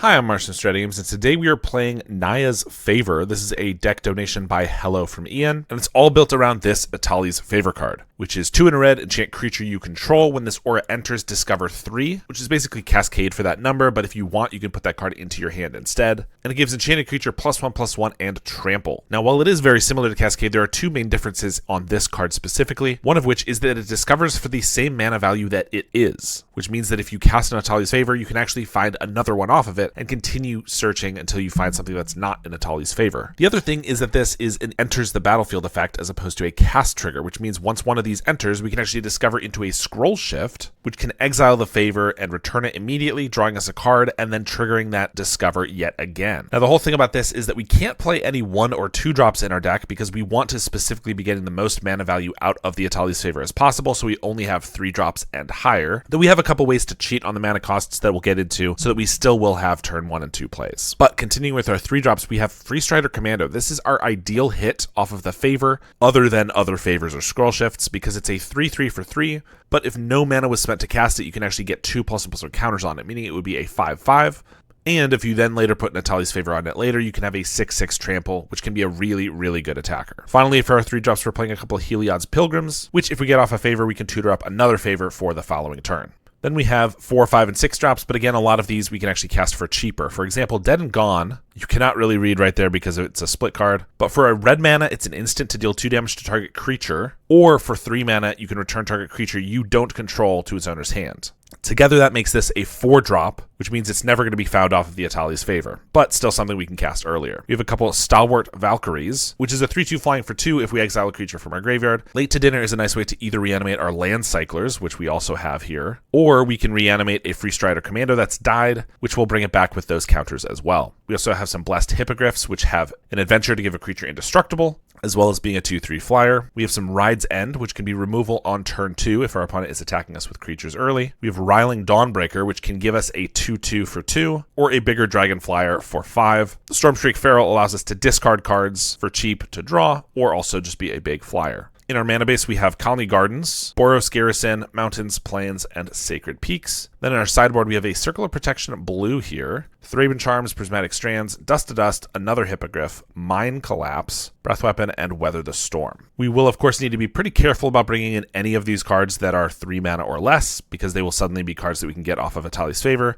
Hi, I'm Marsh from StrataGames, and today we are playing Naya's Favor. This is a deck donation by Hello from Ian, and it's all built around this Etali's Favor card, which is 2 in a red, enchant creature you control. When this aura enters, discover 3, which is basically cascade for that number, but if you want, you can put that card into your hand instead. And it gives enchanted creature +1/+1 and trample. Now, while it is very similar to cascade, there are 2 main differences on this card specifically, one of which is that it discovers for the same mana value that it is, which means that if you cast an Etali's Favor, you can actually find another one off of it and continue searching until you find something that's not in Etali's Favor. The other thing is that this is an enters the battlefield effect as opposed to a cast trigger, which means once one of these enters, we can actually discover into a scroll shift, which can exile the favor and return it immediately, drawing us a card and then triggering that discover yet again. Now, the whole thing about this is that we can't play any 1 or 2 drops in our deck because we want to specifically be getting the most mana value out of the Etali's Favor as possible, so we only have 3 drops and higher. Though we have a couple ways to cheat on the mana costs that we'll get into so that we still will have turn 1 and 2 plays. But continuing with our 3 drops, we have Free Strider Commando. This is our ideal hit off of the favor other than other favors or scroll shifts because it's a 3/3 for 3, but if no mana was spent to cast it, you can actually get 2 +1/+1 counters on it, meaning it would be a 5/5. And if you then later put Etali's Favor on it later, you can have a 6/6 trample, which can be a really, really good attacker. Finally, for our 3 drops, we're playing a couple of Heliod's Pilgrims, which if we get off a favor, we can tutor up another favor for the following turn. Then we have 4, 5, and 6 drops, but again, a lot of these we can actually cast for cheaper. For example, Dead and Gone, you cannot really read right there because it's a split card, but for a red mana, it's an instant to deal 2 damage to target creature, or for 3 mana, you can return target creature you don't control to its owner's hand. Together, that makes this a 4-drop, which means it's never going to be found off of the Etali's Favor, but still something we can cast earlier. We have a couple of Stalwart Valkyries, which is a 3/2 flying for 2 if we exile a creature from our graveyard. Late to Dinner is a nice way to either reanimate our Land Cyclers, which we also have here, or we can reanimate a Free Strider Commando that's died, which will bring it back with those counters as well. We also have some Blessed Hippogriffs, which have an adventure to give a creature indestructible, as well as being a 2/3 flyer. We have some Ride's End, which can be removal on turn 2 if our opponent is attacking us with creatures early. We have Riling Dawnbreaker, which can give us a 2/2 for 2, or a bigger Dragon Flyer for 5. Stormstreak Feral allows us to discard cards for cheap to draw, or also just be a big flyer. In our mana base, we have Colony Gardens, Boros Garrison, Mountains, Plains, and Sacred Peaks. Then in our sideboard, we have a Circle of Protection blue here, Thraben Charms, Prismatic Strands, Dust to Dust, another Hippogriff, Mine Collapse, Breath Weapon, and Weather the Storm. We will, of course, need to be pretty careful about bringing in any of these cards that are 3 mana or less, because they will suddenly be cards that we can get off of Etali's Favor.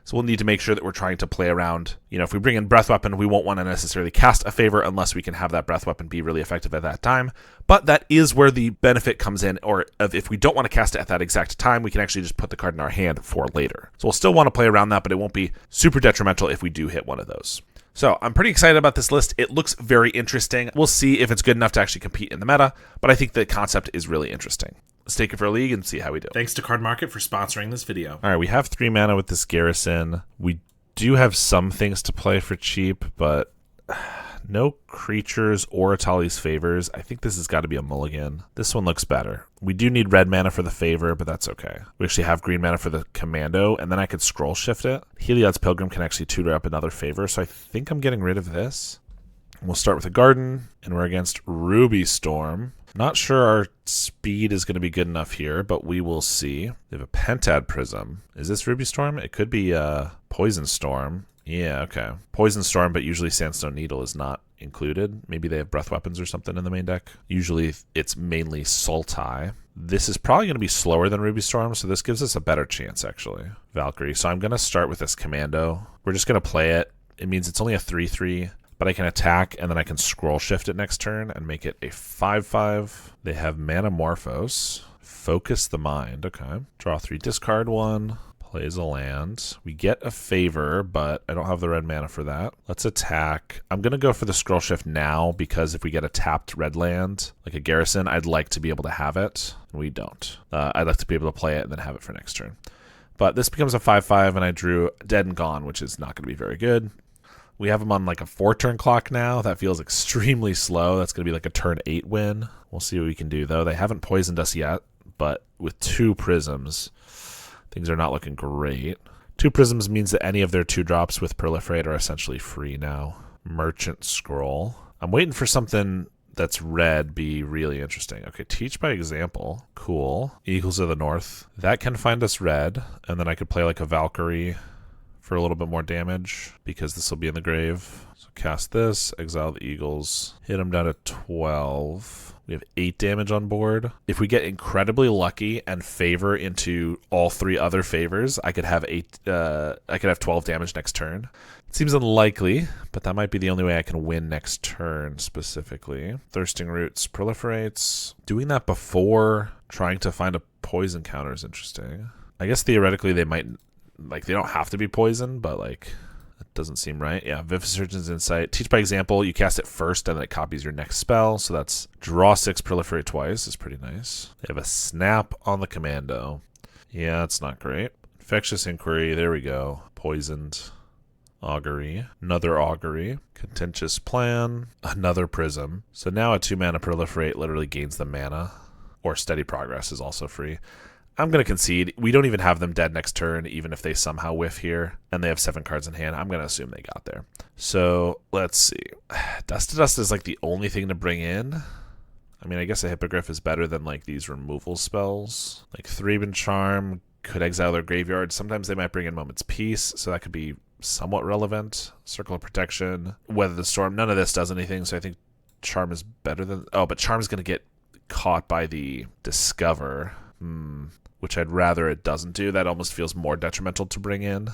So we'll need to make sure that we're trying to play around. You know, if we bring in Breath Weapon, we won't want to necessarily cast a favor unless we can have that Breath Weapon be really effective at that time. But that is where the benefit comes in, or if we don't want to cast it at that exact time, we can actually just put the card in our hand for later. So we'll still want to play around that, but it won't be super detrimental if we do hit one of those. So I'm pretty excited about this list. It looks very interesting. We'll see if it's good enough to actually compete in the meta, but I think the concept is really interesting. Let's take it for a league and see how we do. Thanks to Card Market for sponsoring this video. All right, we have 3 mana with this Garrison. We do have some things to play for cheap, but no creatures or Etali's Favors. I think this has got to be a mulligan. This one looks better. We do need red mana for the favor, but that's okay. We actually have green mana for the commando, and then I could scroll shift it. Heliod's Pilgrim can actually tutor up another favor, so I think I'm getting rid of this. We'll start with a garden, and we're against Ruby Storm. Not sure our speed is going to be good enough here, but we will see. They have a Pentad Prism. Is this Ruby Storm? It could be Poison Storm. Yeah, okay. Poison Storm, but usually Sandstone Needle is not included. Maybe they have Breath Weapons or something in the main deck. Usually it's mainly Sultai. This is probably going to be slower than Ruby Storm, so this gives us a better chance, actually. Valkyrie. So I'm going to start with this Commando. We're just going to play it. It means it's only a 3/3. But I can attack, and then I can scroll shift it next turn and make it a 5/5. They have Manamorphose. Focus the Mind. Okay. Draw 3, discard 1. Plays a land. We get a favor, but I don't have the red mana for that. Let's attack. I'm going to go for the scroll shift now, because if we get a tapped red land, like a Garrison, I'd like to be able to have it. We don't. I'd like to be able to play it and then have it for next turn. But this becomes a 5/5, and I drew Dead and Gone, which is not going to be very good. We have them on like a 4-turn clock now. That feels extremely slow. That's going to be like a turn 8 win. We'll see what we can do, though. They haven't poisoned us yet, but with 2 prisms, things are not looking great. 2 prisms means that any of their 2 drops with Proliferate are essentially free now. Merchant Scroll. I'm waiting for something that's red be really interesting. Okay, Teach by Example. Cool. Eagles of the North. That can find us red, and then I could play like a Valkyrie for a little bit more damage because this will be in the grave. So cast this, exile the eagles, hit them down to 12. We have 8 damage on board. If we get incredibly lucky and favor into all 3 other favors, I could have 12 damage next turn. It seems unlikely, but that might be the only way I can win next turn specifically. Thirsting Roots proliferates. Doing that before trying to find a poison counter is interesting. I guess theoretically they might, like, they don't have to be poison, but like, it doesn't seem right. Yeah, Vivisurgence Insight. Teach by example. You cast it first and then it copies your next spell. So that's draw 6, proliferate twice is pretty nice. They have a snap on the commando. Yeah, that's not great. Infectious Inquiry. There we go. Poisoned. Augury. Another Augury. Contentious Plan. Another Prism. So now a 2-mana proliferate literally gains the mana. Or Steady Progress is also free. I'm going to concede. We don't even have them dead next turn, even if they somehow whiff here. And they have 7 cards in hand. I'm going to assume they got there. So, let's see. Dust to Dust is like the only thing to bring in. I mean, I guess a Hippogriff is better than like these removal spells. Like Threban Charm could exile their graveyard. Sometimes they might bring in Moment's Peace, so that could be somewhat relevant. Circle of Protection. Weather the Storm. None of this does anything, so I think Charm is better than... Oh, but Charm is going to get caught by the Discover. Which I'd rather it doesn't do. That almost feels more detrimental to bring in.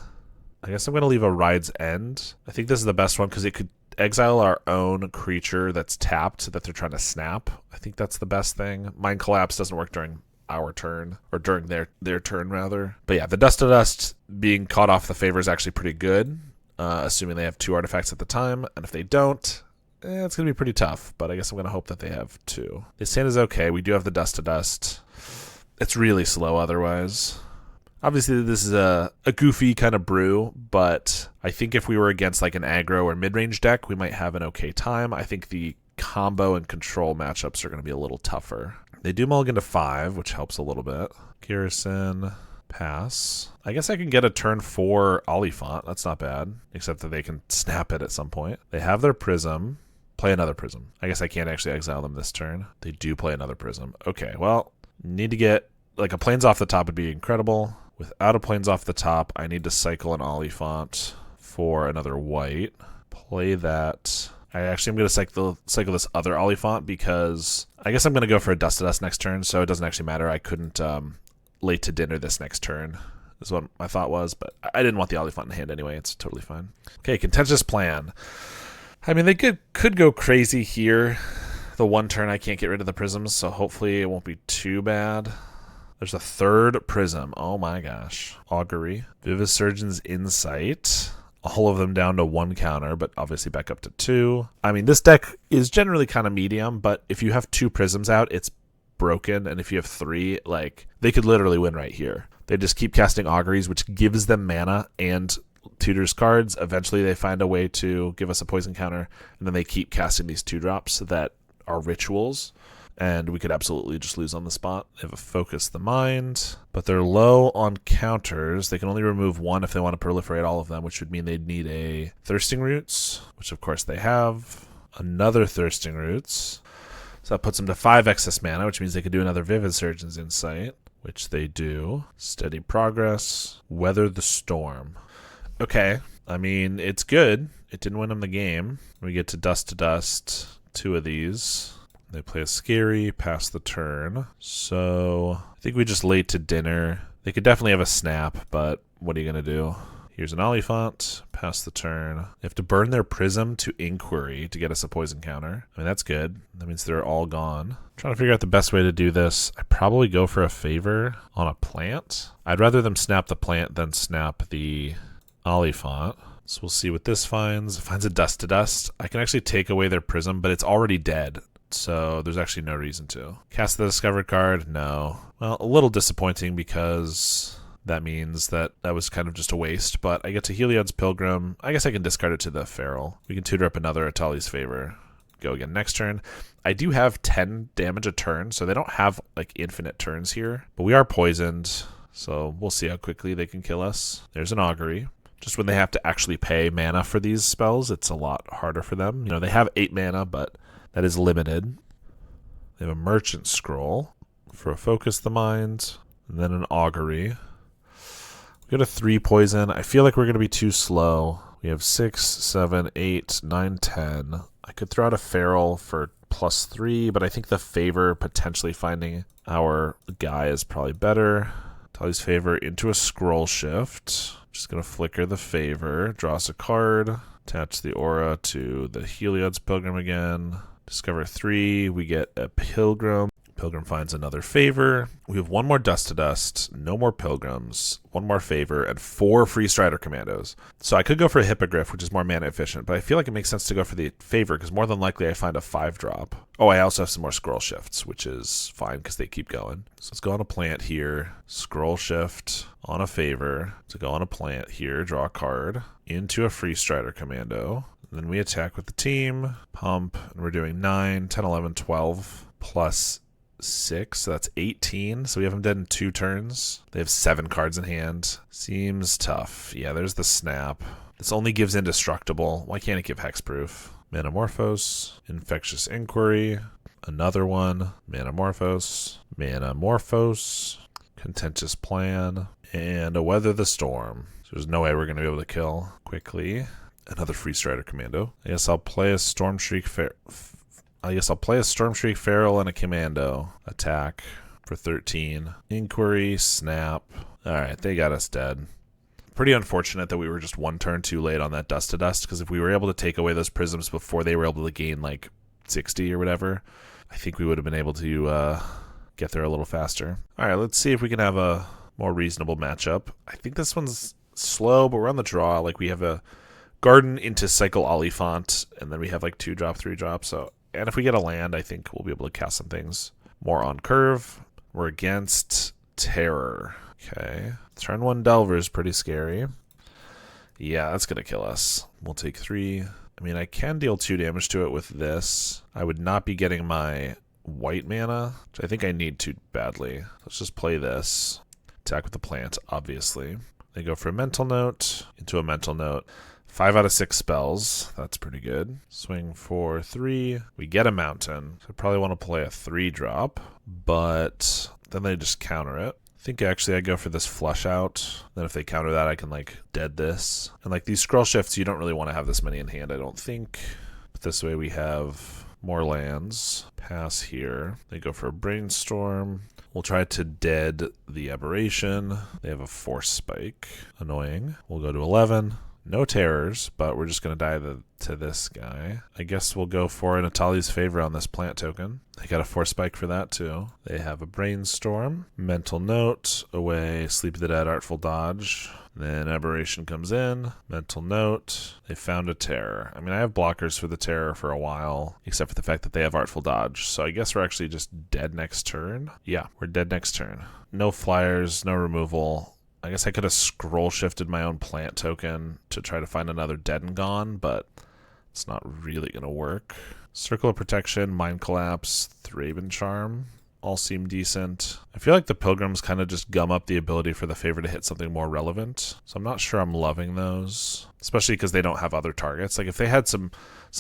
I guess I'm going to leave a Ride's End. I think this is the best one because it could exile our own creature that's tapped that they're trying to snap. I think that's the best thing. Mind Collapse doesn't work during our turn, or during their turn rather. But yeah, the Dust to Dust being caught off the favor is actually pretty good, assuming they have 2 artifacts at the time. And if they don't, it's going to be pretty tough. But I guess I'm going to hope that they have 2. This hand is okay. We do have the Dust to Dust. It's really slow otherwise. Obviously, this is a goofy kind of brew, but I think if we were against like an aggro or mid-range deck, we might have an okay time. I think the combo and control matchups are going to be a little tougher. They do mulligan to 5, which helps a little bit. Garrison, pass. I guess I can get a turn 4 Oliphant. That's not bad, except that they can snap it at some point. They have their Prism. Play another Prism. I guess I can't actually exile them this turn. They do play another Prism. Okay, well... Need to get, like, a Plains off the top would be incredible. Without a Plains off the top, I need to cycle an Oliphant for another white. Play that. I'm going to cycle this other Oliphant because I guess I'm going to go for a Dust to Dust next turn, so it doesn't actually matter. I couldn't late to dinner this next turn, is what my thought was, but I didn't want the Oliphant in hand anyway. It's totally fine. Okay, Contentious Plan. I mean, they could go crazy here. The one turn I can't get rid of the prisms, so hopefully it won't be too bad. There's a 3rd prism. Oh my gosh. Augury. Vivisurgence Insight. All of them down to 1 counter, but obviously back up to 2. I mean, this deck is generally kind of medium, but if you have 2 prisms out, it's broken, and if you have 3, like, they could literally win right here. They just keep casting Auguries, which gives them mana and tutors cards. Eventually they find a way to give us a poison counter, and then they keep casting these 2-drops that are rituals, and we could absolutely just lose on the spot. They have a Focus the Mind, but they're low on counters. They can only remove 1 if they want to proliferate all of them, which would mean they'd need a Thirsting Roots, which of course they have. Another Thirsting Roots. So that puts them to 5 excess mana, which means they could do another Vivisurgence Insight, which they do. Steady Progress. Weather the Storm. Okay, I mean, it's good. It didn't win them the game. We get to Dust. 2 of these. They play a Scary, pass the turn. So I think we just late to dinner. They could definitely have a snap, but what are you going to do? Here's an Oliphant, pass the turn. They have to burn their Prism to Inquiry to get us a poison counter. I mean, that's good. That means they're all gone. I'm trying to figure out the best way to do this. I probably go for a favor on a plant. I'd rather them snap the plant than snap the Oliphant. So we'll see what this finds. It finds a Dust to Dust. I can actually take away their Prism, but it's already dead. So there's actually no reason to. Cast the discovered card? No. Well, a little disappointing because that means that was kind of just a waste. But I get to Heliod's Pilgrim. I guess I can discard it to the Feral. We can tutor up another Etali's Favor. Go again next turn. I do have 10 damage a turn, so they don't have like infinite turns here. But we are poisoned, so we'll see how quickly they can kill us. There's an Augury. Just when they have to actually pay mana for these spells, it's a lot harder for them. You know, they have 8 mana, but that is limited. They have a Merchant Scroll for a Focus the Mind, and then an Augury. We got a 3 poison. I feel like we're going to be too slow. We have 6, 7, 8, 9, 10. I could throw out a feral for +3, but I think the favor potentially finding our guy is probably better. Etali's favor into a scroll shift. Just going to flicker the favor, draw us a card, attach the aura to the Heliod's Pilgrim again. Discover 3, we get a Pilgrim. Pilgrim finds another favor. We have 1 more Dust to Dust, no more Pilgrims, 1 more favor, and 4 free Strider Commandos. So I could go for a Hippogriff, which is more mana efficient, but I feel like it makes sense to go for the favor because more than likely I find a 5-drop. Oh, I also have some more scroll shifts, which is fine because they keep going. So let's go on a plant here, scroll shift on a favor, to go on a plant here, draw a card, into a free Strider Commando. And then we attack with the team, pump, and we're doing 9, 10, 11, 12, plus 6, so that's 18. So we have them dead in 2 turns. They have 7 cards in hand. Seems tough. Yeah, there's the snap. This only gives indestructible. Why can't it give hexproof? Manamorphose, Infectious Inquiry, another one, Manamorphose, Contentious Plan, and a Weather the Storm. So there's no way we're going to be able to kill quickly. Another free Strider Commando. I guess I'll play a Stormshriek Feral and a Commando. Attack for 13. Inquiry, snap. Alright, they got us dead. Pretty unfortunate that we were just 1 turn too late on that Dust to Dust, because if we were able to take away those prisms before they were able to gain like 60 or whatever, I think we would have been able to get there a little faster. Alright, let's see if we can have a more reasonable matchup. I think this one's slow, but we're on the draw. Like, we have a Garden into Cycle Oliphant, and then we have like 2-drop, 3-drop, so... And if we get a land, I think we'll be able to cast some things more on curve. We're against Terror. Okay. Turn 1 Delver is pretty scary. Yeah, that's going to kill us. We'll take 3. I mean, I can deal 2 damage to it with this. I would not be getting my white mana, which I think I need too badly. Let's just play this. Attack with the plant, obviously. They go for a Mental Note into a Mental Note. 5 out of 6 spells. That's pretty good. Swing for 3. We get a mountain. So I probably want to play a 3-drop, but then they just counter it. I think actually I go for this flush out. Then if they counter that, I can like dead this. And like these scroll shifts, you don't really want to have this many in hand, I don't think. But this way we have more lands. Pass here. They go for a Brainstorm. We'll try to dead the Aberration. They have a Force Spike. Annoying. We'll go to 11. No terrors, but we're just going to die to this guy. I guess we'll go for an Etali's favor on this plant token. They got a Force Spike for that too. They have a Brainstorm, Mental Note, away, Sleep of the Dead, Artful Dodge. Then Aberration comes in, Mental Note. They found a Terror. I mean, I have blockers for the Terror for a while, except for the fact that they have Artful Dodge. So I guess we're actually just dead next turn. Yeah, we're dead next turn. No flyers, no removal. I guess I could have scroll shifted my own plant token to try to find another dead and gone, but it's not really going to work. Circle of Protection, Mind Collapse, Thraben Charm, all seem decent. I feel like the Pilgrims kind of just gum up the ability for the favor to hit something more relevant, so I'm not sure I'm loving those, especially because they don't have other targets. Like if they had some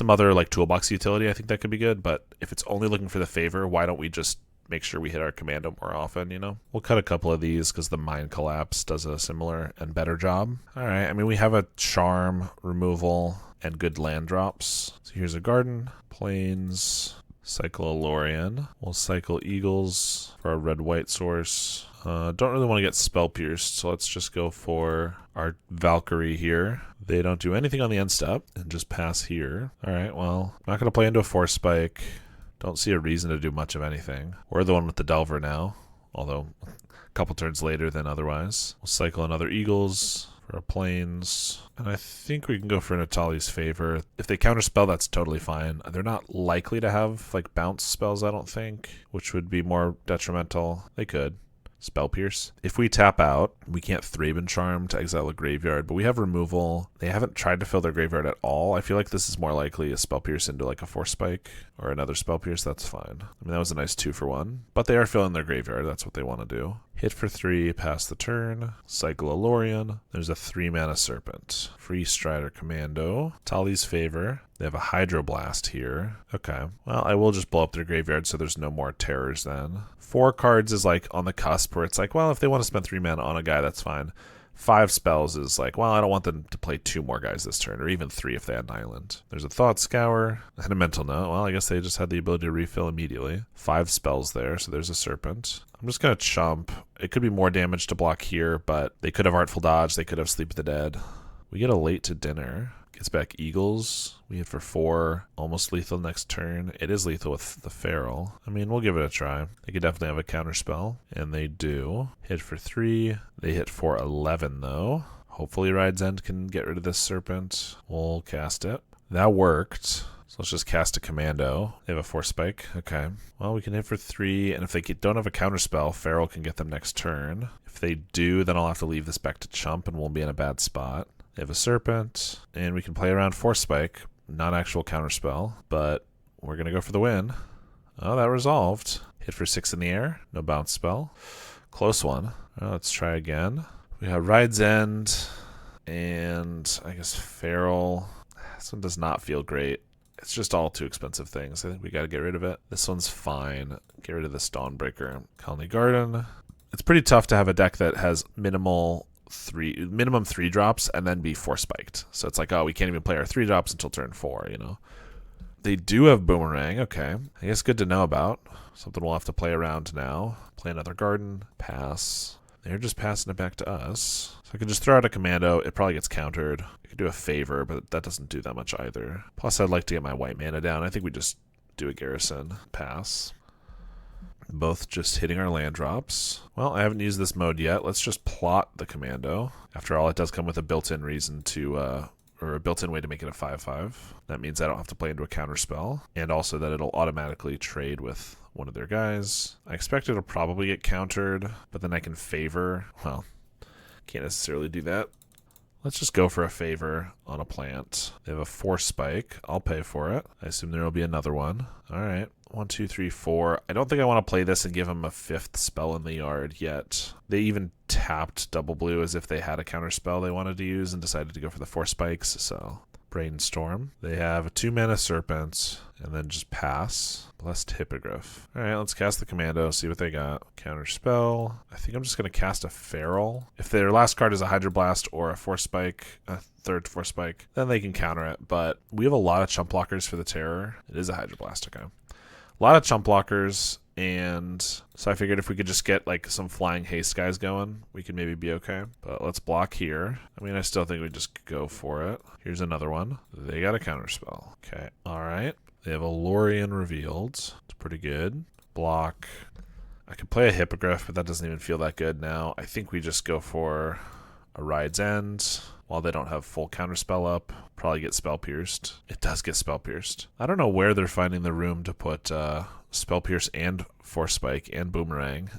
other like toolbox utility, I think that could be good, but if it's only looking for the favor, why don't we just make sure we hit our commando more often, you know? We'll cut a couple of these because the Mind Collapse does a similar and better job. All right, I mean, we have a Charm, removal, and good land drops. So here's a Garden, Plains, cycle a Lorien. We'll cycle Eagles for our red-white source. Don't really want to get Spell Pierced, so let's just go for our Valkyrie here. They don't do anything on the end step and just pass here. All right, well, I'm not going to play into a Force Spike. Don't see a reason to do much of anything. We're the one with the Delver now, although a couple turns later than otherwise. We'll cycle another Eagles for a Plains, and I think we can go for an Etali's favor. If they counterspell, that's totally fine. They're not likely to have like bounce spells, I don't think, which would be more detrimental. They could. Spell Pierce. If we tap out, we can't Thraben Charm to exile a graveyard, but we have removal. They haven't tried to fill their graveyard at all. I feel like this is more likely a Spell Pierce into like a Force Spike or another Spell Pierce. That's fine. I mean, that was a nice 2-for-1, but they are filling their graveyard. That's what they want to do. Hit for 3, pass the turn, cycle a Lorien. There's a 3-mana Serpent. Free Strider Commando. Etali's favor. They have a Hydroblast here. Okay, well, I will just blow up their graveyard so there's no more terrors then. 4 cards is like on the cusp where it's like, well, if they want to spend 3 mana on a guy, that's fine. 5 spells is like, well, I don't want them to play 2 more guys this turn, or even 3 if they had an island. There's a Thought Scour and a Mental Note. Well, I guess they just had the ability to refill immediately. 5 spells there, so there's a Serpent. I'm just going to chump. It could be more damage to block here, but they could have Artful Dodge. They could have Sleep of the Dead. We get a Late to Dinner. Gets back Eagles. We hit for 4. Almost lethal next turn. It is lethal with the Feral. I mean, we'll give it a try. They could definitely have a counter spell, and they do. Hit for 3. They hit for 11, though. Hopefully Ride's End can get rid of this Serpent. We'll cast it. That worked. So let's just cast a Commando. They have a Force Spike. Okay. Well, we can hit for 3, and if they don't have a counter spell, Feral can get them next turn. If they do, then I'll have to leave this back to chump, and we'll be in a bad spot. They have a Serpent, and we can play around Force Spike, not actual counterspell, but we're going to go for the win. Oh, that resolved. Hit for 6 in the air, no bounce spell. Close one. Well, let's try again. We have Ride's End, and I guess Feral. This one does not feel great. It's just all too expensive things. I think we got to get rid of it. This one's fine. Get rid of this Dawnbreaker. Colony Garden. It's pretty tough to have a deck that has minimum 3 drops and then be Force Spiked. So it's like, oh, we can't even play our 3 drops until turn 4, you know. They do have Boomerang. Okay, I guess good to know about. Something we'll have to play around now. Play another Garden. Pass. They're just passing it back to us. So I could just throw out a Commando. It probably gets countered. I could do a Favor, but that doesn't do that much either. Plus, I'd like to get my white mana down. I think we just do a Garrison. Pass. Both just hitting our land drops. Well, I haven't used this mode yet. Let's just plot the Commando. After all, it does come with a built-in reason to, or a built-in way to make it a 5/5. That means I don't have to play into a counter spell, and also that it'll automatically trade with one of their guys. I expect it'll probably get countered, but then I can favor. Well, can't necessarily do that. Let's just go for a Favor on a plant. They have a Force Spike. I'll pay for it. I assume there will be another one. All right. 1, 2, 3, 4. I don't think I want to play this and give them a 5th spell in the yard yet. They even tapped double blue as if they had a counter spell they wanted to use and decided to go for the 4 spikes. So Brainstorm. They have a 2-mana Serpent and then just pass. Blessed Hippogriff. All right, let's cast the Commando, see what they got. Counter spell. I think I'm just going to cast a Feral. If their last card is a Hydroblast or a Force Spike, a 3rd Force Spike, then they can counter it. But we have a lot of chump blockers for the Terror. It is a Hydroblast, okay. A lot of chump blockers, and so I figured if we could just get like some flying haste guys going, we could maybe be okay. But let's block here. I mean, I still think we just go for it. Here's another one. They got a counterspell. Okay, all right. They have a Lorien revealed. It's pretty good. Block. I could play a Hippogriff, but that doesn't even feel that good now. I think we just go for a Ride's End. While they don't have full counterspell up, probably get Spell Pierced. It does get Spell Pierced. I don't know where they're finding the room to put Spell Pierce and Force Spike and Boomerang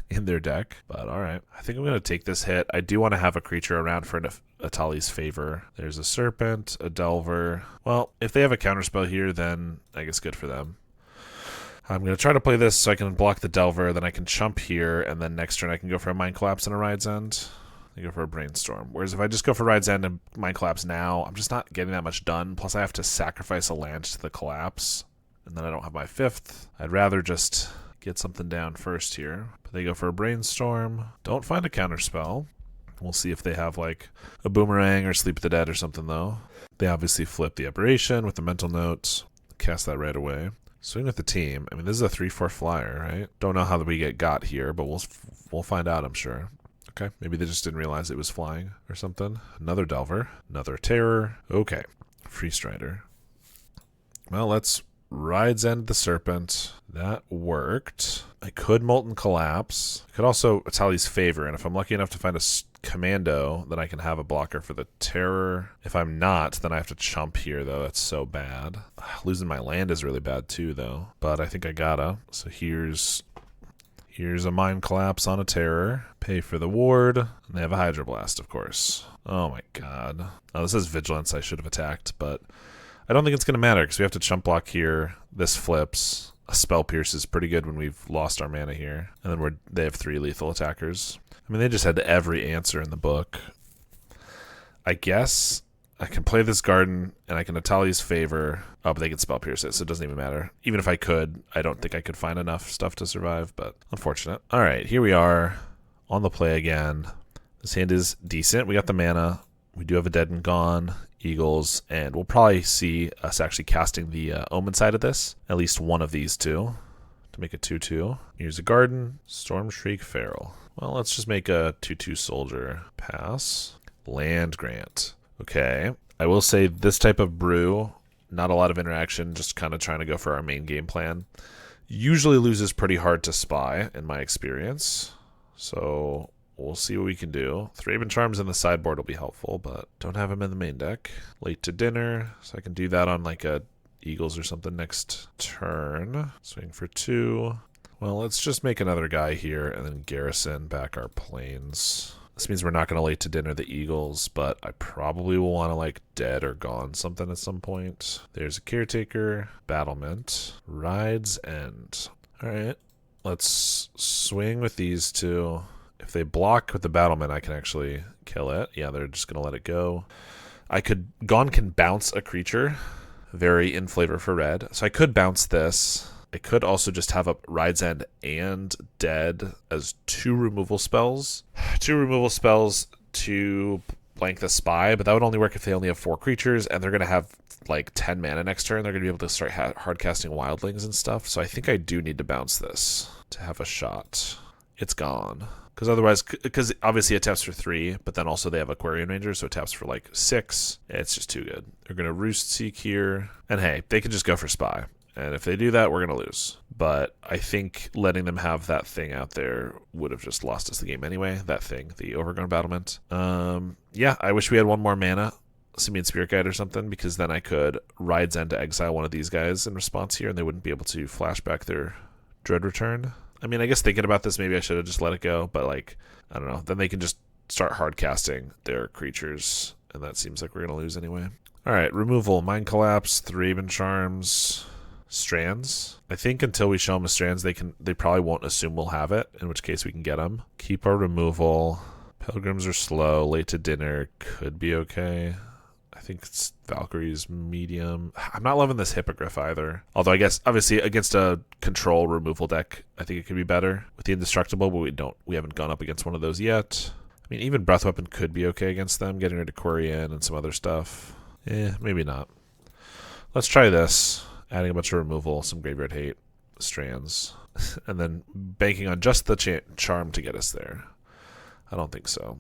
in their deck, but all right. I think I'm going to take this hit. I do want to have a creature around for Etali's Favor. There's a Serpent, a Delver. Well, if they have a counterspell here, then I guess good for them. I'm going to try to play this so I can block the Delver, then I can chump here, and then next turn I can go for a Mind Collapse and a Ride's End. I go for a Brainstorm. Whereas if I just go for Ride's End and Mind Collapse now, I'm just not getting that much done. Plus I have to sacrifice a land to the Collapse, and then I don't have my 5th. I'd rather just get something down first here. But they go for a Brainstorm. Don't find a counterspell. We'll see if they have like a Boomerang or Sleep of the Dead or something though. They obviously flip the Aberration with the Mental Notes. Cast that right away. Swing with the team. I mean, this is a 3/4 flyer, right? Don't know how we got here, but we'll find out, I'm sure. Okay, maybe they just didn't realize it was flying or something. Another Delver, another Terror. Okay, Free Strider. Well, let's Ride's End the Serpent. That worked. I could Molten Collapse. I could also Etali's Favor, and if I'm lucky enough to find a Commando, then I can have a blocker for the Terror. If I'm not, then I have to chump here, though. That's so bad. Losing my land is really bad, too, though. But I think I gotta. So here's a Mind Collapse on a Terror. Pay for the ward. And they have a Hydroblast, of course. Oh my god. Oh, this is Vigilance. I should have attacked, but I don't think it's going to matter because we have to chump block here. This flips. A Spell Pierce is pretty good when we've lost our mana here. And then they have 3 lethal attackers. I mean, they just had every answer in the book. I guess I can play this Garden, and I can Etali's Favor. Oh, but they can Spell Pierce it, so it doesn't even matter. Even if I could, I don't think I could find enough stuff to survive, but unfortunate. All right, here we are on the play again. This hand is decent. We got the mana. We do have a Dead and Gone, Eagles, and we'll probably see us actually casting the Omen side of this. At least one of these two to make a 2/2. Here's a Garden, Storm Shriek, Feral. Well, let's just make a 2/2 Soldier. Pass. Land Grant. Okay. I will say this type of brew, not a lot of interaction, just kind of trying to go for our main game plan. Usually loses pretty hard to spy, in my experience. So we'll see what we can do. Thraben Charms in the sideboard will be helpful, but don't have him in the main deck. Late to dinner, so I can do that on like a Eagles or something next turn. Swing for 2. Well, let's just make another guy here and then garrison back our planes. This means we're not going to late to dinner the Eagles, but I probably will want to like Dead or Gone something at some point. There's a Caretaker, Battlement, Ride's End. All right, let's swing with these two. If they block with the Battlement, I can actually kill it. Yeah, they're just going to let it go. Gone can bounce a creature, very in flavor for red. So I could bounce this. I could also just have up Ride's End and Dead as 2 removal spells. 2 removal spells to blank the Spy, but that would only work if they only have 4 creatures, and they're going to have like 10 mana next turn. They're going to be able to start hard casting Wildlings and stuff, so I think I do need to bounce this to have a shot. It's gone. Because obviously it taps for 3, but then also they have Aquarian Ranger, so it taps for like 6. It's just too good. They're going to Roost Seek here, and hey, they can just go for Spy. And if they do that, we're going to lose. But I think letting them have that thing out there would have just lost us the game anyway. That thing, the Overgrown Battlement. Yeah, I wish we had one more mana, Simian Spirit Guide or something, because then I could Ride's End to exile one of these guys in response here, and they wouldn't be able to flash back their Dread Return. I mean, I guess thinking about this, maybe I should have just let it go. But, like, I don't know. Then they can just start hard casting their creatures, and that seems like we're going to lose anyway. All right, removal, Mind Collapse, Thraben Charms, Strands. I think until we show them the Strands, they probably won't assume we'll have it, in which case we can get them. Keep our removal. Pilgrims are slow. Late to dinner could be okay. I think it's Valkyrie's medium. I'm not loving this Hippogriff either. Although I guess obviously against a control removal deck, I think it could be better with the Indestructible, but we haven't gone up against one of those yet. I mean, even Breath Weapon could be okay against them, getting rid of Quirion and some other stuff. Maybe not. Let's try this. Adding a bunch of removal, some graveyard hate, Strands, and then banking on just the charm to get us there. I don't think so.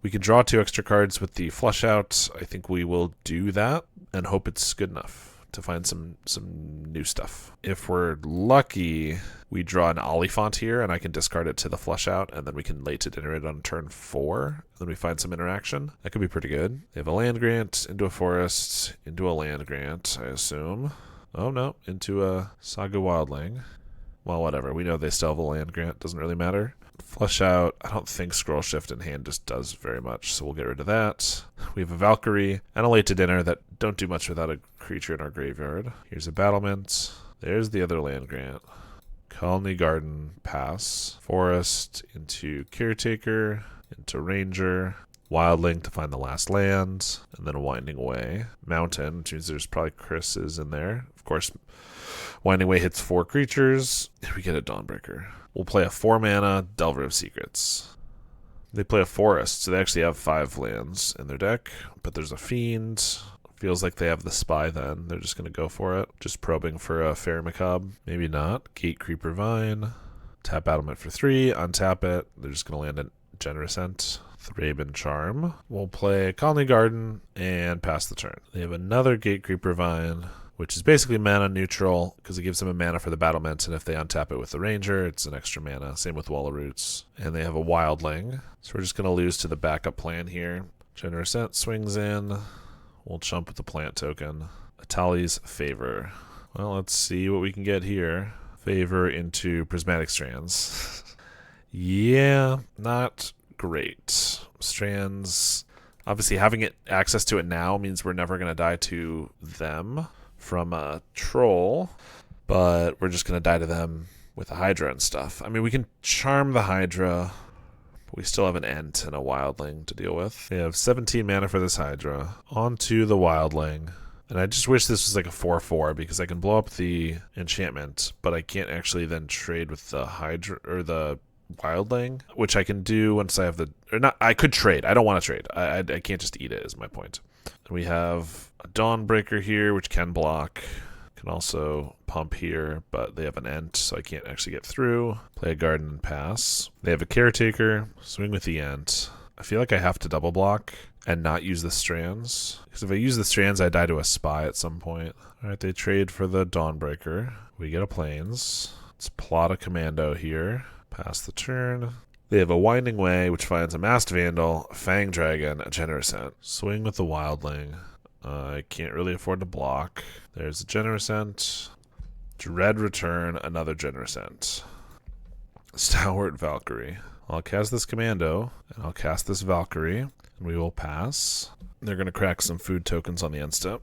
We can draw 2 extra cards with the flush out. I think we will do that and hope it's good enough to find some new stuff. If we're lucky, we draw an Oliphant here, and I can discard it to the flush out, and then we can late to dinner it on turn 4. And then we find some interaction. That could be pretty good. They have a land grant, into a forest, into a land grant, I assume. Oh no, into a Saga Wildling. Well, whatever. We know they still have a land grant. Doesn't really matter. Flush out. I don't think Scroll Shift in hand just does very much, so we'll get rid of that. We have a Valkyrie and a late to dinner that don't do much without a creature in our graveyard. Here's a Battlement. There's the other land grant. Colony Garden, pass. Forest into Caretaker, into Ranger. Wildling to find the last land, and then Winding Way. Mountain, which means there's probably Chris's in there. Of course, Winding Way hits 4 creatures. We get a Dawnbreaker. We'll play a 4-mana Delver of Secrets. They play a Forest, so they actually have 5 lands in their deck, but there's a Fiend. Feels like they have the Spy then. They're just going to go for it. Just probing for a Fairy Macabre. Maybe not. Gate Creeper Vine. Tap Battlement for 3. Untap it. They're just going to land a Generous Ent. Thraben Charm. We'll play Colony Garden and pass the turn. They have another Gate Creeper Vine, which is basically mana neutral because it gives them a mana for the Battlement, and if they untap it with the Ranger, it's an extra mana. Same with Wall of Roots. And they have a Wildling, so we're just going to lose to the backup plan here. Generous Ent swings in. We'll chump with the plant token. Etali's Favor. Well, let's see what we can get here. Favor into Prismatic Strands. Yeah, not great. Strands, obviously having access to it now means we're never going to die to them from a troll, but we're just going to die to them with a Hydra and stuff. I mean, we can charm the Hydra, but we still have an Ent and a Wildling to deal with. We have 17 mana for this Hydra. Onto the Wildling. And I just wish this was like a 4/4 because I can blow up the enchantment, but I can't actually then trade with the Hydra or the wildling, which I can do once I have the, or not, I could trade. I don't want to trade. I can't just eat it is my point. We have a Dawnbreaker here, which can block. Can also pump here, but they have an Ent, so I can't actually get through. Play a Garden and pass. They have a Caretaker. Swing with the Ent. I feel like I have to double block and not use the Strands. Because if I use the Strands, I die to a Spy at some point. Alright, they trade for the Dawnbreaker. We get a Plains. Let's plot a Commando here. Pass the turn. They have a Winding Way, which finds a Masked Vandal, a Fang Dragon, a Generous Ent. Swing with the Wildling. I can't really afford to block. There's a Generous Ent. Dread Return, another Generous Ent. Stalwart Valkyrie. I'll cast this Commando, and I'll cast this Valkyrie, and we will pass. They're going to crack some food tokens on the end step.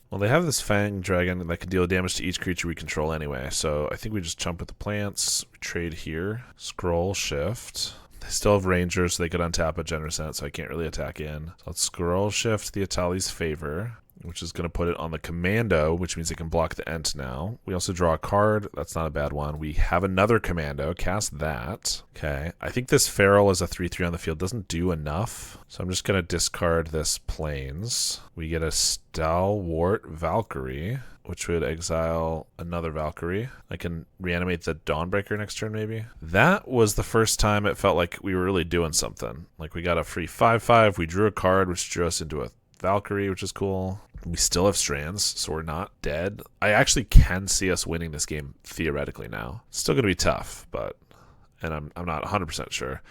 Well, they have this Fang Dragon that can deal damage to each creature we control anyway, so I think we just jump with the plants. We trade here. Scroll Shift. They still have Rangers, so they could untap a Generous Ent, so I can't really attack in. So let's Scroll Shift the Etali's Favor, which is going to put it on the Commando, which means it can block the Ent now. We also draw a card. That's not a bad one. We have another Commando. Cast that. Okay. I think this Feral as a 3/3 on the field doesn't do enough, so I'm just going to discard this Plains. We get a Stalwart Valkyrie, which would exile another Valkyrie. I can reanimate the Dawnbreaker next turn, maybe. That was the first time it felt like we were really doing something. Like we got a free 5/5. We drew a card, which drew us into a Valkyrie, which is cool. We still have Strands, so we're not dead. I actually can see us winning this game theoretically now. It's still going to be tough, but... And I'm not 100% sure.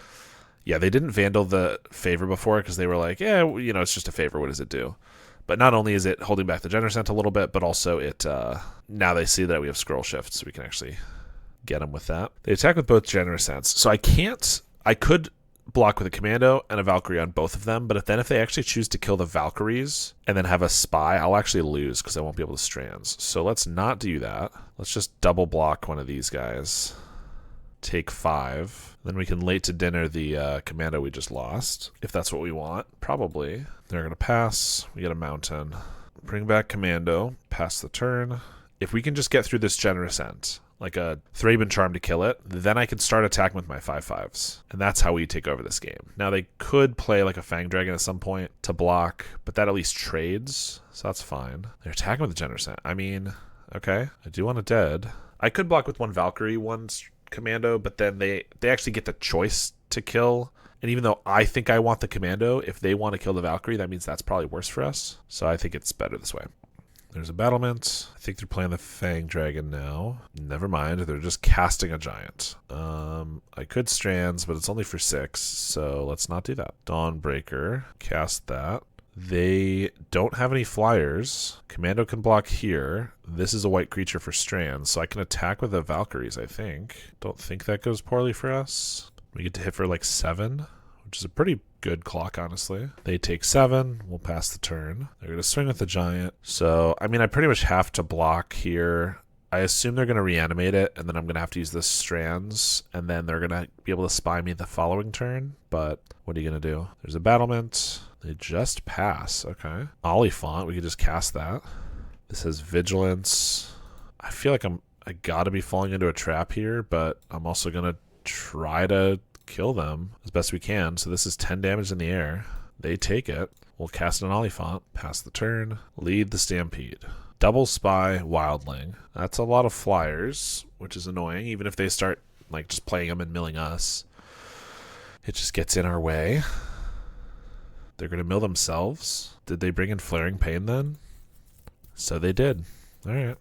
Yeah, they didn't Vandal the Favor before because they were like, yeah, you know, it's just a favor. What does it do? But not only is it holding back the Generous Ent a little bit, but also it now they see that we have Scroll Shift, so we can actually get them with that. They attack with both Generous Ents. So I could block with a Commando and a Valkyrie on both of them, but if they actually choose to kill the Valkyries and then have a Spy, I'll actually lose because I won't be able to Strands. So let's not do that. Let's just double block one of these guys. Take 5. Then we can late to dinner the Commando we just lost, if that's what we want. Probably. They're going to pass. We get a Mountain. Bring back Commando. Pass the turn. If we can just get through this Generous Ent, like a Thraben Charm to kill it, then I can start attacking with my 5/5s. And that's how we take over this game. Now they could play like a Fang Dragon at some point to block, but that at least trades, so that's fine. They're attacking with the Generous Ent. I mean, okay, I do want a dead. I could block with one Valkyrie, one Commando, but then they actually get the choice to kill. And even though I think I want the Commando, if they want to kill the Valkyrie, that means that's probably worse for us. So I think it's better this way. There's a battlement. I think they're playing the Fang Dragon now. Never mind, they're just casting a giant. I could Strands, but it's only for 6, so let's not do that. Dawnbreaker, cast that. They don't have any flyers. Commando can block here. This is a white creature for Strands, so I can attack with the Valkyries, I think. Don't think that goes poorly for us. We get to hit for like 7, which is a pretty good clock, honestly. They take 7. We'll pass the turn. They're going to swing with the giant. So, I mean, I pretty much have to block here. I assume they're going to reanimate it, and then I'm going to have to use the Strands, and then they're going to be able to spy me the following turn. But what are you going to do? There's a battlement. They just pass. Okay. Oliphant. We could just cast that. This has Vigilance. I feel like I got to be falling into a trap here, but I'm also going to try to kill them as best we can. So this is 10 damage in the air. They take it. We'll cast an Oliphant, pass the turn, lead the Stampede. Double Spy, Wildling. That's a lot of flyers, which is annoying, even if they start like just playing them and milling us. It just gets in our way. They're going to mill themselves. Did they bring in Flaring Pain then? So they did. Alright.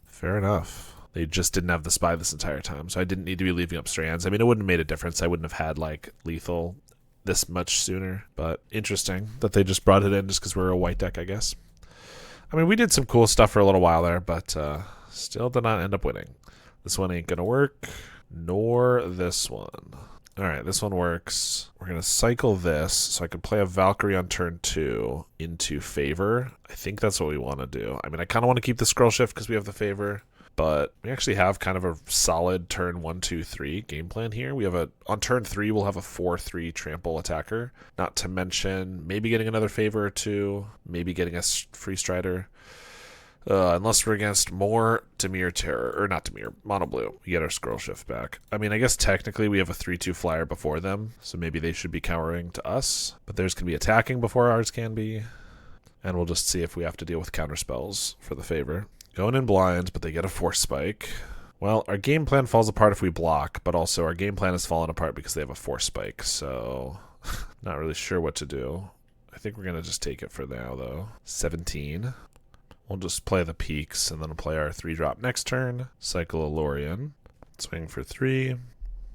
Fair enough. They just didn't have the Spy this entire time, so I didn't need to be leaving up Strands. I mean, it wouldn't have made a difference. I wouldn't have had, like, lethal this much sooner. But interesting that they just brought it in just because we're a white deck, I guess. I mean, we did some cool stuff for a little while there, but still did not end up winning. This one ain't going to work, nor this one. Alright, this one works. We're going to cycle this, so I can play a Valkyrie on turn 2 into Favor. I think that's what we want to do. I mean, I kind of want to keep the Scroll Shift because we have the Favor. But we actually have kind of a solid turn 1, 2, 3 game plan here. We have on turn 3, we'll have a 4/3 trample attacker. Not to mention maybe getting another Favor or 2, maybe getting a free Strider. Unless we're against more Dimir Terror, or not Dimir, Mono Blue. We get our Scroll Shift back. I mean, I guess technically we have a 3-2 flyer before them, so maybe they should be cowering to us. But theirs can be attacking before ours can be. And we'll just see if we have to deal with counter spells for the favor. Going in blind, but they get a Force Spike. Well, our game plan falls apart if we block, but also our game plan has fallen apart because they have a Force Spike, so not really sure what to do. I think we're going to just take it for now, though. 17. We'll just play the peaks, and then we'll play our 3-drop next turn. Cycle a Lorien. Swing for 3.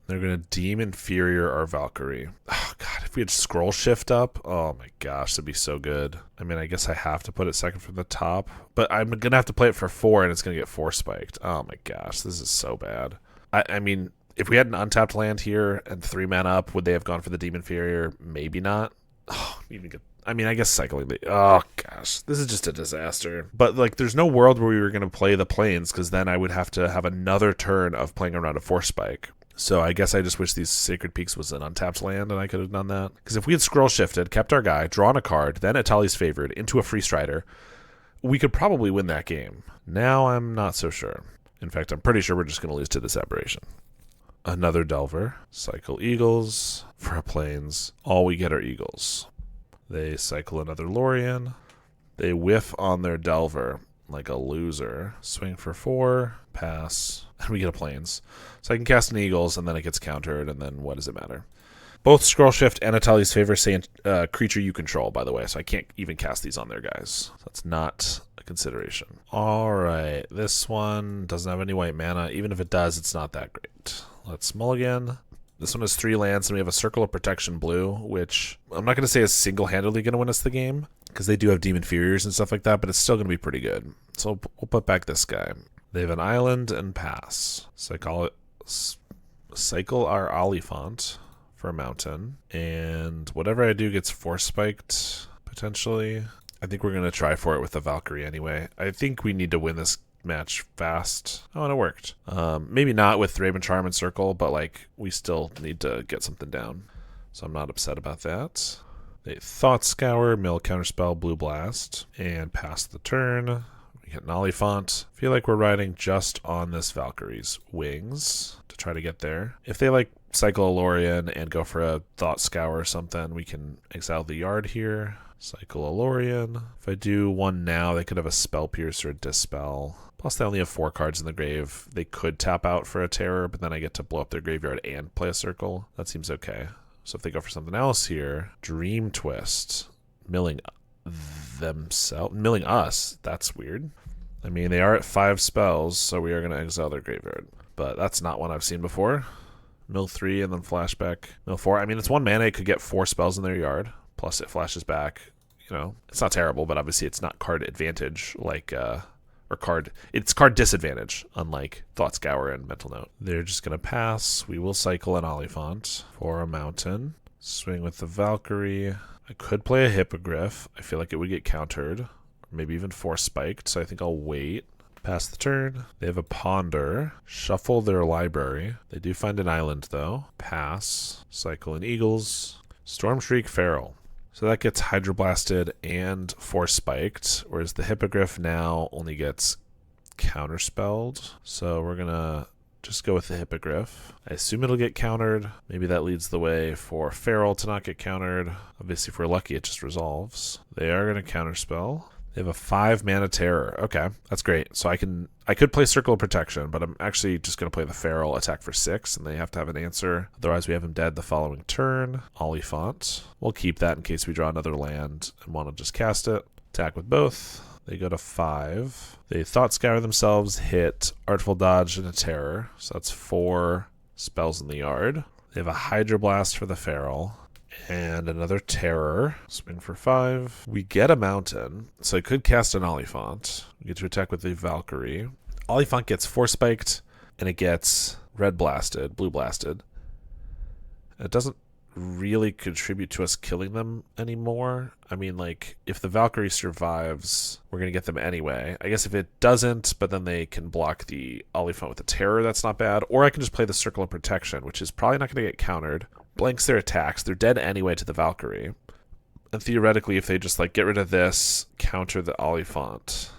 They're going to Deem Inferior our Valkyrie. Oh, God, if we had Scroll Shift up, oh my gosh, that'd be so good. I mean, I guess I have to put it second from the top, but I'm going to have to play it for 4, and it's going to get 4 spiked. Oh my gosh, this is so bad. I mean, if we had an untapped land here and 3 mana up, would they have gone for the Deem Inferior? Maybe not. Oh, even good. I mean, I guess cycling the... Oh, gosh. This is just a disaster. But, like, there's no world where we were going to play the planes, because then I would have to have another turn of playing around a Force Spike. So I guess I just wish these Sacred Peaks was an untapped land, and I could have done that. Because if we had Scroll Shifted, kept our guy, drawn a card, then Etali's Favored into a Free Strider, we could probably win that game. Now I'm not so sure. In fact, I'm pretty sure we're just going to lose to this aberration. Another Delver. Cycle Eagles for our planes. All we get are Eagles. They cycle another Lorien. They whiff on their Delver like a loser. Swing for 4, pass, and we get a planes. So I can cast an Eagles, and then it gets countered, and then what does it matter? Both Scroll Shift and Etali's Favor say creature you control, by the way, so I can't even cast these on their guys. So that's not a consideration. Alright, this one doesn't have any white mana. Even if it does, it's not that great. Let's mulligan. This one has 3 lands, and we have a Circle of Protection blue, which I'm not going to say is single-handedly going to win us the game, because they do have Demon Inferiors and stuff like that, but it's still going to be pretty good. So we'll put back this guy. They have an island and pass. Cycle our Oliphant for a mountain, and whatever I do gets Force Spiked, potentially. I think we're going to try for it with the Valkyrie anyway. I think we need to win this match fast. Oh, and it worked. Maybe not with Raven Charm and Circle, but like we still need to get something down. So I'm not upset about that. They Thought Scour, mill Counterspell, Blue Blast, and pass the turn. We get an Oliphant. Feel like we're riding just on this Valkyrie's wings to try to get there. If they like cycle a Lorien and go for a Thought Scour or something, we can exile the yard here. Cycle a Lorien. If I do one now, they could have a Spell Pierce or a Dispel. Plus, they only have 4 cards in the grave. They could tap out for a Terror, but then I get to blow up their graveyard and play a Circle. That seems okay. So if they go for something else here, Dream Twist, milling us, that's weird. I mean, they are at 5 spells, so we are going to exile their graveyard. But that's not one I've seen before. Mill 3 and then flashback. Mill 4. I mean, it's 1 mana. It could get 4 spells in their yard. Plus, it flashes back. You know, it's not terrible, but obviously it's not card advantage like... it's card disadvantage, unlike Thought Scour and Mental Note. They're just going to pass. We will cycle an Oliphant for a mountain. Swing with the Valkyrie. I could play a Hippogriff. I feel like it would get countered, or maybe even Force Spiked, so I think I'll wait. Pass the turn. They have a Ponder. Shuffle their library. They do find an island, though. Pass. Cycle an Eagles. Stormshriek Feral. So that gets Hydroblasted and Force Spiked, whereas the Hippogriff now only gets Counterspelled. So we're going to just go with the Hippogriff. I assume it'll get countered. Maybe that leads the way for Feral to not get countered. Obviously, if we're lucky, it just resolves. They are going to Counterspell. They have a 5 mana Terror. Okay, that's great. So I could play Circle of Protection, but I'm actually just going to play the Feral, attack for 6, and they have to have an answer. Otherwise, we have him dead the following turn. Oliphant. We'll keep that in case we draw another land and want to just cast it. Attack with both. They go to 5. They Thought Scour themselves, hit Artful Dodge and a Terror. So that's 4 spells in the yard. They have a Hydroblast for the Feral. And another Terror. Swing for 5. We get a mountain, so I could cast an Oliphant. We get to attack with the Valkyrie. Oliphant gets Force Spiked, and it gets Red Blasted, Blue Blasted. It doesn't really contribute to us killing them anymore. I mean, like, if the Valkyrie survives, we're going to get them anyway. I guess if it doesn't, but then they can block the Oliphant with the Terror, that's not bad. Or I can just play the Circle of Protection, which is probably not going to get countered. Blanks their attacks. They're dead anyway to the Valkyrie. And theoretically, if they just like get rid of this, counter the Oliphant,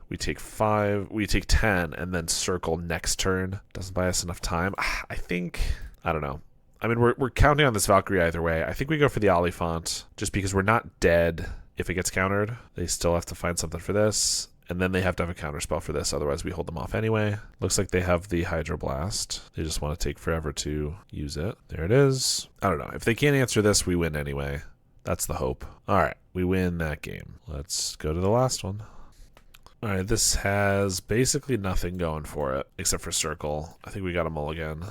We take 5, we take 10, and then circle next turn. Doesn't buy us enough time. I think, I don't know. I mean, we're counting on this Valkyrie either way. I think we go for the Oliphant, just because we're not dead if it gets countered. They still have to find something for this, and then they have to have a counter spell for this, otherwise we hold them off anyway. Looks like they have the Hydroblast. They just want to take forever to use it. There it is. I don't know. If they can't answer this, we win anyway. That's the hope. All right, we win that game. Let's go to the last one. All right, this has basically nothing going for it except for circle. I think we got a mulligan.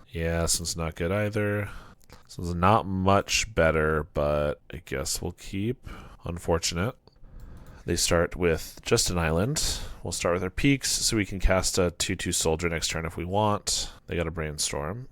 Yeah, this one's not good either. This one's not much better, but I guess we'll keep. Unfortunate. They start with just an island. We'll start with our peaks so we can cast a 2/2 soldier next turn if we want. They got a brainstorm.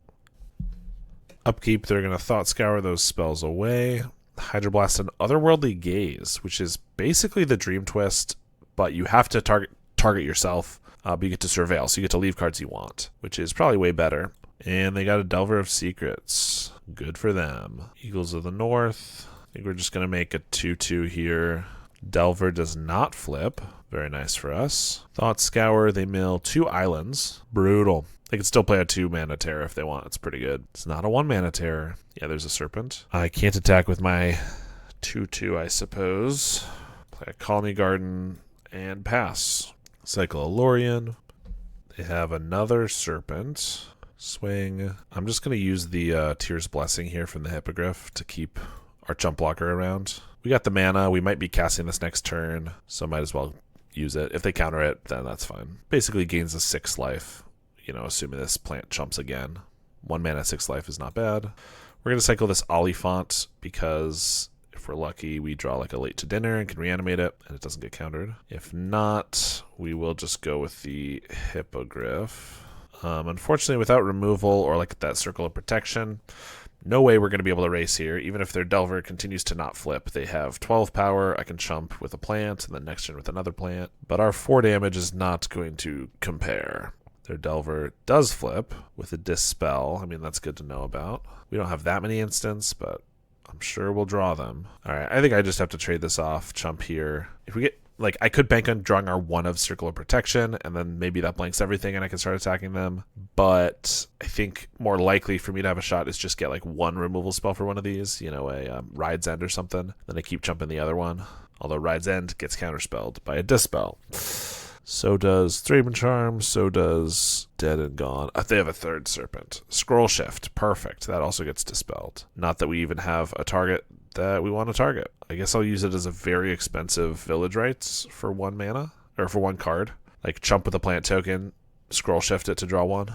Upkeep, they're going to Thought Scour those spells away. Hydroblast and Otherworldly Gaze, which is basically the Dream Twist, but you have to target yourself, but you get to surveil, so you get to leave cards you want, which is probably way better. And they got a Delver of Secrets. Good for them. Eagles of the North. I think we're just going to make a 2/2 here. Delver does not flip. Very nice for us. Thought Scour, they mill 2 islands. Brutal. They can still play a 2-mana terror if they want. It's pretty good. It's not a 1-mana terror. Yeah, there's a Serpent. I can't attack with my 2/2, I suppose. Play a Colony Garden and pass. Cycle a Lorien. They have another Serpent. Swing. I'm just going to use the Tears Blessing here from the Hippogriff to keep our jump blocker around. We got the mana. We might be casting this next turn, so might as well use it. If they counter it, then that's fine. Basically gains a 6 life, you know, assuming this plant chumps again. 1 mana, 6 life is not bad. We're going to cycle this Oliphant because if we're lucky, we draw like a late to dinner and can reanimate it, and it doesn't get countered. If not, we will just go with the Hippogriff. Unfortunately, without removal or like that circle of protection, no way we're going to be able to race here. Even if their Delver continues to not flip. They have 12 power. I can chump with a plant and then next turn with another plant. But our 4 damage is not going to compare. Their Delver does flip with a Dispel. I mean, that's good to know about. We don't have that many instants, but I'm sure we'll draw them. All right, I think I just have to trade this off. Chump here. If we get... Like, I could bank on drawing our 1 of Circle of Protection, and then maybe that blanks everything and I can start attacking them. But I think more likely for me to have a shot is just get, like, 1 removal spell for one of these. You know, a Ride's End or something. Then I keep jumping the other one. Although Ride's End gets counterspelled by a Dispel. So does Thraben Charm. So does Dead and Gone. They have a 3rd Serpent. Scroll Shift. Perfect. That also gets dispelled. Not that we even have a target that we want to target. I guess I'll use it as a very expensive Village Rites for 1 mana, or for 1 card. Like chump with a plant token, scroll shift it to draw 1.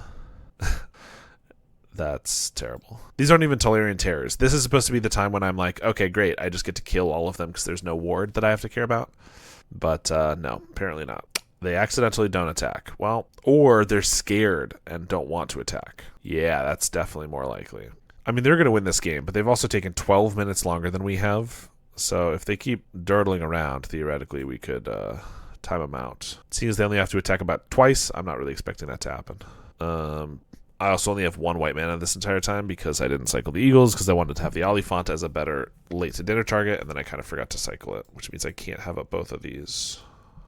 That's terrible. These aren't even Tolarian Terrors. This is supposed to be the time when I'm like, okay, great, I just get to kill all of them because there's no ward that I have to care about. But no, apparently not. They accidentally don't attack. Well, or they're scared and don't want to attack. Yeah, that's definitely more likely. I mean, they're going to win this game, but they've also taken 12 minutes longer than we have. So if they keep durdling around, theoretically, we could time them out. Seeing as they only have to attack about twice, I'm not really expecting that to happen. I also only have 1 white mana this entire time because I didn't cycle the Eagles because I wanted to have the Oliphant as a better late-to-dinner target, and then I kind of forgot to cycle it, which means I can't have up both of these.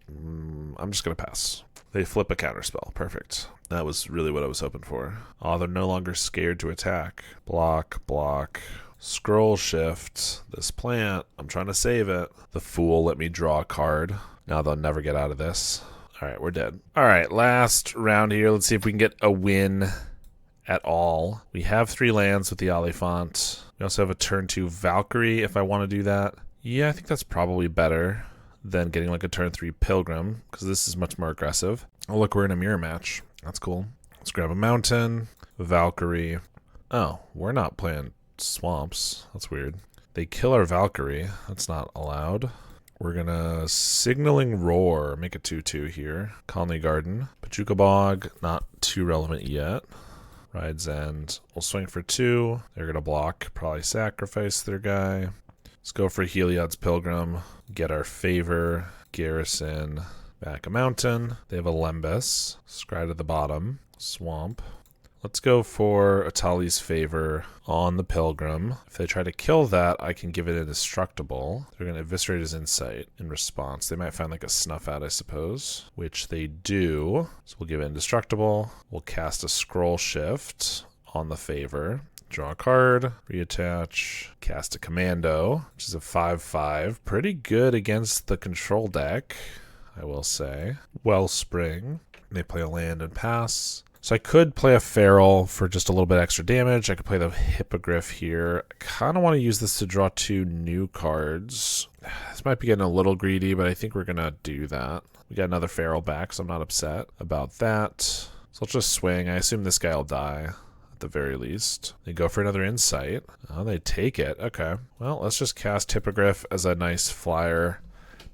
I'm just going to pass. They flip a counterspell. Perfect. That was really what I was hoping for. Oh, they're no longer scared to attack. Block, block. Scroll shift. This plant. I'm trying to save it. The Fool let me draw a card. Now they'll never get out of this. All right, we're dead. All right, last round here. Let's see if we can get a win at all. We have 3 lands with the Oliphant. We also have a turn 2 Valkyrie if I want to do that. Yeah, I think that's probably better than getting like a turn 3 Pilgrim, because this is much more aggressive. Oh, look, we're in a mirror match. That's cool. Let's grab a Mountain, Valkyrie. Oh, we're not playing Swamps. That's weird. They kill our Valkyrie. That's not allowed. We're going to Signaling Roar, make a 2/2 here. Colony Garden. Pachuca Bog, not too relevant yet. Ride's End. We'll swing for 2. They're going to block, probably sacrifice their guy. Let's go for Heliod's Pilgrim. Get our Favor, Garrison, back a Mountain. They have a Lembas. Scry to the bottom. Swamp. Let's go for Etali's Favor on the Pilgrim. If they try to kill that, I can give it indestructible. They're going to eviscerate his insight in response. They might find like a snuff out, I suppose, which they do. So we'll give it indestructible. We'll cast a Scroll Shift on the Favor. Draw a card, reattach, cast a Commando, which is a 5/5. Pretty good against the control deck, I will say. Wellspring. They play a land and pass. So I could play a Feral for just a little bit extra damage. I could play the Hippogriff here. I kind of want to use this to draw 2 new cards. This might be getting a little greedy, but I think we're going to do that. We got another Feral back, so I'm not upset about that. So let's just swing. I assume this guy will die at the very least. They go for another Insight. Oh, they take it. Okay. Well, let's just cast Hippogriff as a nice flyer.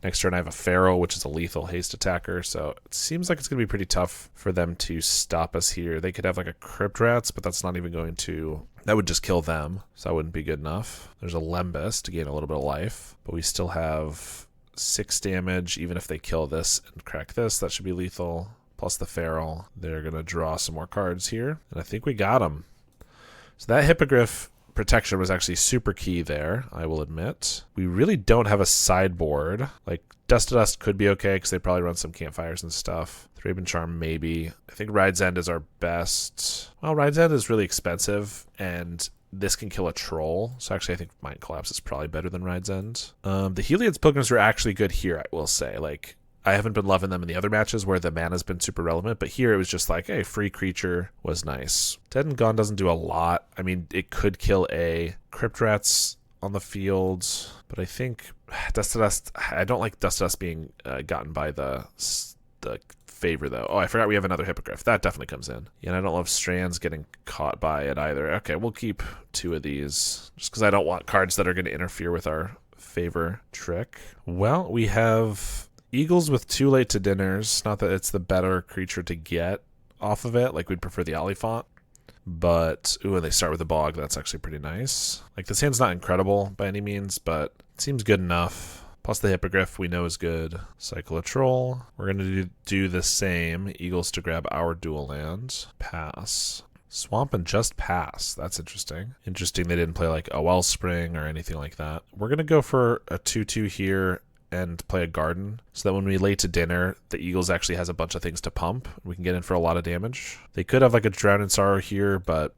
Next turn I have a Feral, which is a lethal haste attacker, so it seems like it's going to be pretty tough for them to stop us here. They could have like a Crypt Rats, but that's not even going to... That would just kill them, so that wouldn't be good enough. There's a Lembas to gain a little bit of life, but we still have 6 damage. Even if they kill this and crack this, that should be lethal. Plus the Feral. They're going to draw some more cards here, and I think we got them. So that Hippogriff protection was actually super key there, I will admit. We really don't have a sideboard. Like, Dust to Dust could be okay because they probably run some campfires and stuff. Thraben Charm, maybe. I think Ride's End is our best. Well, Ride's End is really expensive, and this can kill a troll. So actually, I think Mind Collapse is probably better than Ride's End. The Heliod's Pilgrims were actually good here, I will say. Like, I haven't been loving them in the other matches where the mana's been super relevant, but here it was just like, hey, free creature was nice. Dead and Gone doesn't do a lot. I mean, it could kill a Crypt Rats on the field, but I think Dust to Dust, I don't like Dust to Dust being gotten by the Favor, though. Oh, I forgot we have another Hippogriff. That definitely comes in. Yeah, and I don't love Strands getting caught by it either. Okay, we'll keep 2 of these, just because I don't want cards that are going to interfere with our Favor trick. Well, we have Eagles with 2 late to dinners. Not that it's the better creature to get off of it. Like, we'd prefer the Oliphant. But, ooh, and they start with a Bog. That's actually pretty nice. Like, this hand's not incredible by any means, but it seems good enough. Plus the Hippogriff we know is good. Cycle a Troll. We're going to do the same. Eagles to grab our dual land. Pass. Swamp and just pass. That's interesting. Interesting they didn't play like a Wellspring or anything like that. We're going to go for a 2/2 here and play a Garden, so that when we lay to dinner, the Eagles actually has a bunch of things to pump. We can get in for a lot of damage. They could have like a Drown in Sorrow here, but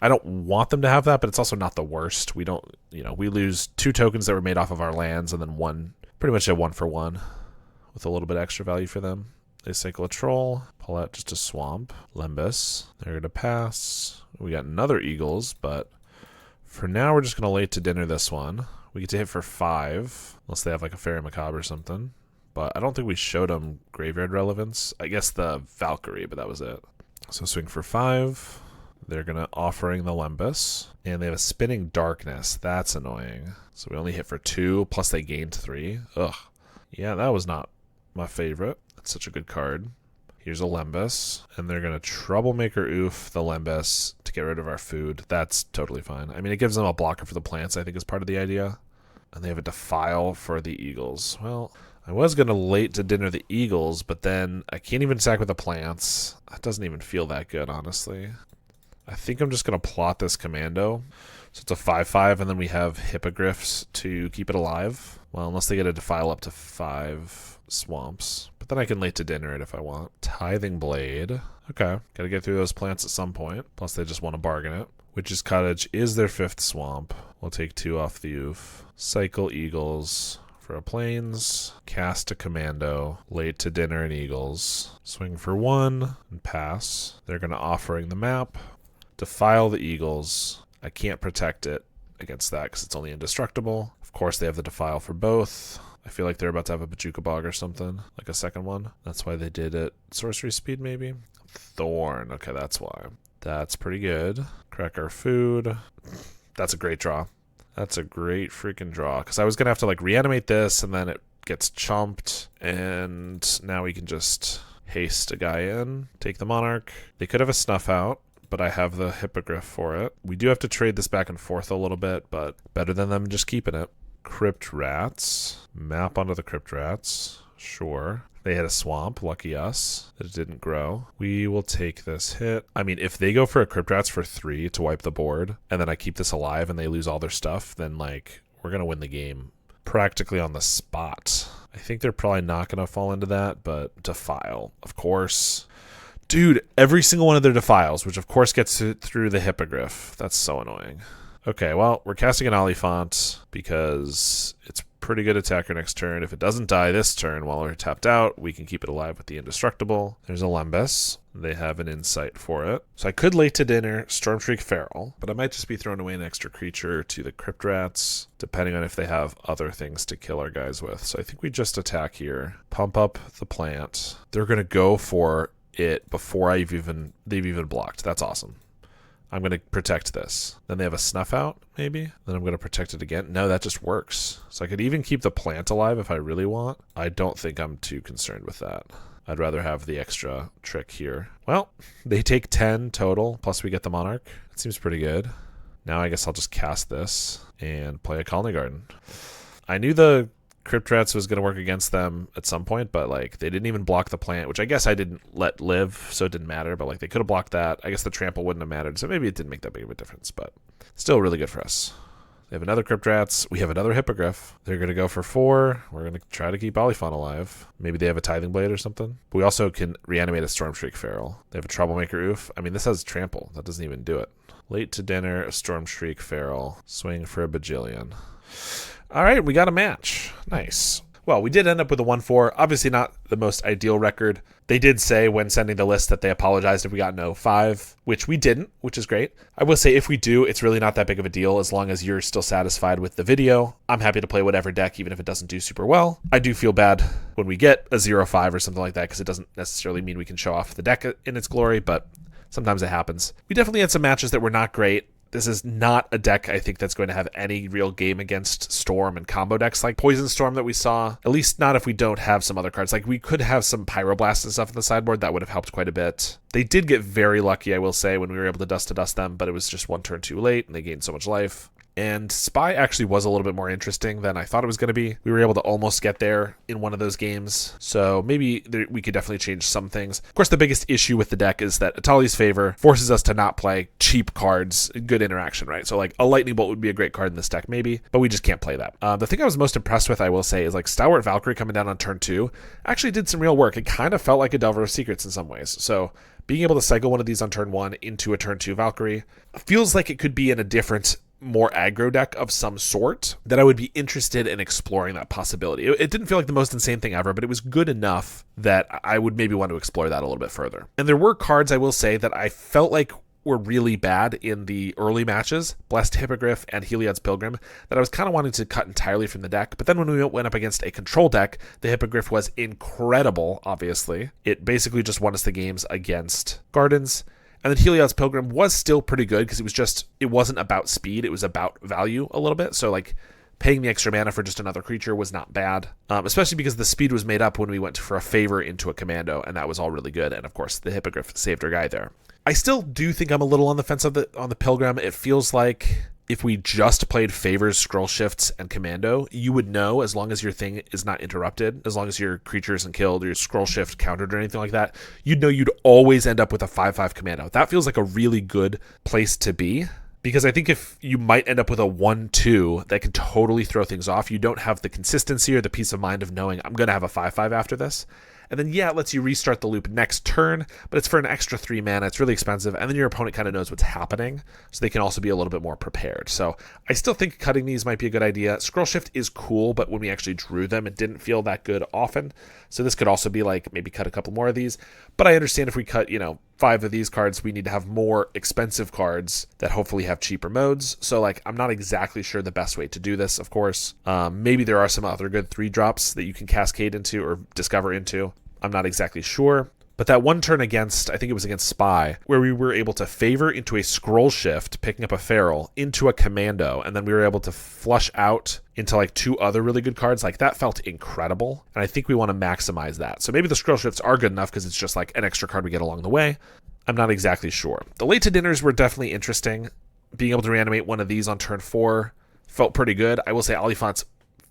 I don't want them to have that, but it's also not the worst. We don't, we lose 2 tokens that were made off of our lands, and then one, pretty much a 1-for-1 with a little bit extra value for them. They cycle a Troll, pull out just a Swamp, Lembas. They're going to pass. We got another Eagles, but for now we're just going to lay to dinner this one. We get to hit for 5, unless they have like a Fairy Macabre or something. But I don't think we showed them Graveyard relevance. I guess the Valkyrie, but that was it. So swing for 5. They're going to offering the Lembas. And they have a Spinning Darkness. That's annoying. So we only hit for 2, plus they gained 3. Ugh. Yeah, that was not my favorite. That's such a good card. Here's a Lembas, and they're going to Troublemaker Oof the Lembas to get rid of our food. That's totally fine. I mean, it gives them a blocker for the plants, I think, is part of the idea. And they have a Defile for the Eagles. Well, I was going to late to dinner the Eagles, but then I can't even attack with the plants. That doesn't even feel that good, honestly. I think I'm just going to plot this Commando. So it's a 5/5, and then we have Hippogriffs to keep it alive. Well, unless they get a Defile up to 5 swamps. But then I can late to dinner it if I want. Tithing Blade. Okay. Gotta get through those plants at some point. Plus they just want to bargain it. Witch's Cottage is their 5th swamp. We'll take 2 off the oof. Cycle Eagles for a plains. Cast a Commando. Late to dinner and Eagles. Swing for 1 and pass. They're gonna offering the map. Defile the Eagles. I can't protect it against that because it's only indestructible. Of course they have the Defile for both. I feel like they're about to have a Bajuka Bog or something, like a second one. That's why they did it. Sorcery speed, maybe? Thorn. Okay, that's why. That's pretty good. Crack our food. That's a great draw. That's a great freaking draw. Because I was going to have to like reanimate this, and then it gets chomped. And now we can just haste a guy in. Take the Monarch. They could have a Snuff Out, but I have the Hippogriff for it. We do have to trade this back and forth a little bit, but better than them just keeping it. Crypt Rats. Map onto the Crypt Rats. Sure. They had a swamp, lucky us, that it didn't grow. We will take this hit. I mean, if they go for a Crypt Rats for 3 to wipe the board, and then I keep this alive and they lose all their stuff, then, like, we're going to win the game practically on the spot. I think they're probably not going to fall into that, but Defile, of course. Dude, every single one of their Defiles, which of course gets through the Hippogriff. That's so annoying. Okay, well, we're casting an Oliphant because it's pretty good attacker next turn. If it doesn't die this turn while we're tapped out, we can keep it alive with the Indestructible. There's a Lembas. They have an Insight for it. So I could late to dinner Stormshriek Feral, but I might just be throwing away an extra creature to the Crypt Rats, depending on if they have other things to kill our guys with. So I think we just attack here, pump up the plant. They're going to go for it before they've even blocked. That's awesome. I'm going to protect this. Then they have a Snuff Out, maybe? Then I'm going to protect it again. No, that just works. So I could even keep the plant alive if I really want. I don't think I'm too concerned with that. I'd rather have the extra trick here. Well, they take 10 total, plus we get the Monarch. It seems pretty good. Now I guess I'll just cast this and play a Colony Garden. I knew the Crypt Rats was going to work against them at some point, but like they didn't even block the plant, which I guess I didn't let live, so it didn't matter, but like they could have blocked that. I guess the trample wouldn't have mattered, so maybe it didn't make that big of a difference, but still really good for us. They have another Crypt Rats. We have another Hippogriff. They're going to go for 4. We're going to try to keep Oliphant alive. Maybe they have a Tithing Blade or something. But we also can reanimate a Stormshriek Feral. They have a Troublemaker Oof. I mean, this has trample. That doesn't even do it. Late to dinner, a Stormshriek Feral. Swing for a bajillion. All right, we got a match. Nice. Well, we did end up with a 1-4. Obviously not the most ideal record. They did say when sending the list that they apologized if we got no 5, which we didn't, which is great. I will say if we do, it's really not that big of a deal as long as you're still satisfied with the video. I'm happy to play whatever deck, even if it doesn't do super well. I do feel bad when we get a 0-5 or something like that because it doesn't necessarily mean we can show off the deck in its glory, but sometimes it happens. We definitely had some matches that were not great. This is not a deck I think that's going to have any real game against Storm and combo decks like Poison Storm that we saw. At least not if we don't have some other cards. Like we could have some Pyroblast and stuff in the sideboard. That would have helped quite a bit. They did get very lucky, I will say, when we were able to dust them, but it was just one turn too late and they gained so much life. And Spy actually was a little bit more interesting than I thought it was going to be. We were able to almost get there in one of those games, so maybe we could definitely change some things. Of course, the biggest issue with the deck is that Etali's Favor forces us to not play cheap cards, good interaction, right? So like a Lightning Bolt would be a great card in this deck maybe, but we just can't play that. The thing I was most impressed with, I will say, is like Stalwart Valkyrie coming down on turn 2 actually did some real work. It kind of felt like a Delver of Secrets in some ways. So being able to cycle one of these on turn 1 into a turn 2 Valkyrie feels like it could be in a different, more aggro deck of some sort that I would be interested in exploring that possibility. It didn't feel like the most insane thing ever, but it was good enough that I would maybe want to explore that a little bit further. And there were cards, I will say, that I felt like were really bad in the early matches, Blessed Hippogriff and Heliod's Pilgrim, that I was kind of wanting to cut entirely from the deck. But then when we went up against a control deck, the Hippogriff was incredible, obviously. It basically just won us the games against Gardens. And then Heliod's Pilgrim was still pretty good because it wasn't about speed, it was about value a little bit. So like paying the extra mana for just another creature was not bad, especially because the speed was made up when we went for a Favor into a Commando, and that was all really good. And of course, the Hippogriff saved our guy there. I still do think I'm a little on the fence on the Pilgrim. It feels like if we just played Favors, Scroll Shifts, and Commando, you would know, as long as your thing is not interrupted, as long as your creature isn't killed or your Scroll Shift countered or anything like that, you'd know you'd always end up with a 5/5 Commando. That feels like a really good place to be, because I think if you might end up with a 1/2 that can totally throw things off, you don't have the consistency or the peace of mind of knowing I'm going to have a 5/5 after this. And then, yeah, it lets you restart the loop next turn, but it's for an extra 3 mana. It's really expensive, and then your opponent kind of knows what's happening, so they can also be a little bit more prepared. So I still think cutting these might be a good idea. Scroll Shift is cool, but when we actually drew them, it didn't feel that good often. So this could also be like maybe cut a couple more of these. But I understand if we cut, 5 of these cards, we need to have more expensive cards that hopefully have cheaper modes. So like I'm not exactly sure the best way to do this, of course. Maybe there are some other good 3-drops that you can cascade into or discover into. I'm not exactly sure. But that one turn against, I think it was against Spy, where we were able to Favor into a Scroll Shift, picking up a Feral, into a Commando, and then we were able to flush out into like 2 other really good cards. Like that felt incredible, and I think we want to maximize that. So maybe the Scroll Shifts are good enough because it's just like an extra card we get along the way. I'm not exactly sure. The late to dinners were definitely interesting. Being able to reanimate one of these on turn 4 felt pretty good. I will say Oliphant's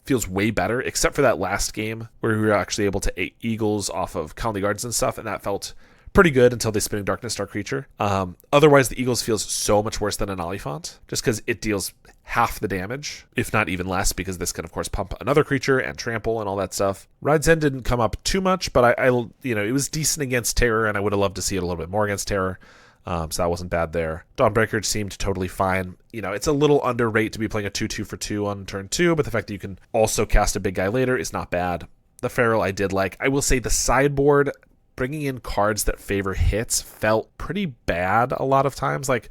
feels way better, except for that last game where we were actually able to Eagles off of Colony Gardens and stuff, and that felt pretty good until they Spinning Darkness Star Creature. Otherwise, the Eagles feels so much worse than an Oliphant, just because it deals half the damage, if not even less, because this can, of course, pump another creature and trample and all that stuff. Ride's End didn't come up too much, but it was decent against Terror, and I would have loved to see it a little bit more against Terror. So that wasn't bad there. Dawnbreaker seemed totally fine. It's a little under rate to be playing a 2/2 for 2 on turn 2, but the fact that you can also cast a big guy later is not bad. The Feral I did like. I will say the sideboard, bringing in cards that favor hits, felt pretty bad a lot of times. Like,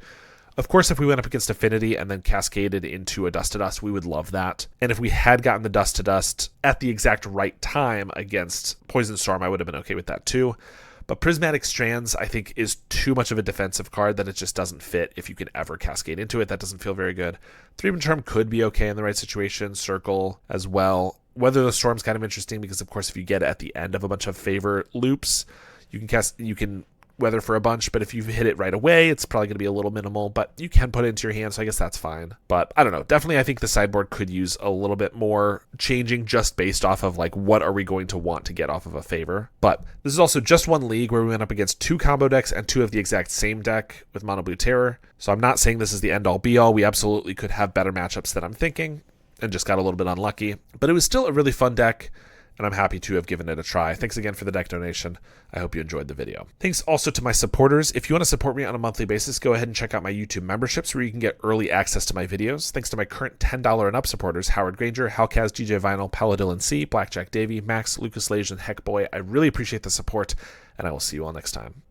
of course, if we went up against Affinity and then cascaded into a Dust to Dust, we would love that. And if we had gotten the Dust to Dust at the exact right time against Poison Storm, I would have been okay with that too. But Prismatic Strands, I think, is too much of a defensive card that it just doesn't fit if you can ever cascade into it. That doesn't feel very good. 3-man Charm could be okay in the right situation. Circle as well. Weather the Storm's kind of interesting because, of course, if you get it at the end of a bunch of favor loops, you can weather for a bunch, but if you hit it right away, it's probably going to be a little minimal, but you can put it into your hand, so I guess that's fine. But I don't know. Definitely, I think the sideboard could use a little bit more changing just based off of, like, what are we going to want to get off of a favor. But this is also just one league where we went up against 2 combo decks and 2 of the exact same deck with Mono Blue Terror. So I'm not saying this is the end-all be-all. We absolutely could have better matchups than I'm thinking and just got a little bit unlucky. But it was still a really fun deck, and I'm happy to have given it a try. Thanks again for the deck donation. I hope you enjoyed the video. Thanks also to my supporters. If you want to support me on a monthly basis, go ahead and check out my YouTube memberships where you can get early access to my videos. Thanks to my current $10 and up supporters, Howard Granger, Halcaz, DJ Vinyl, Paladin C, Blackjack Davey, Max, Lucas Lage, and Heckboy. I really appreciate the support, and I will see you all next time.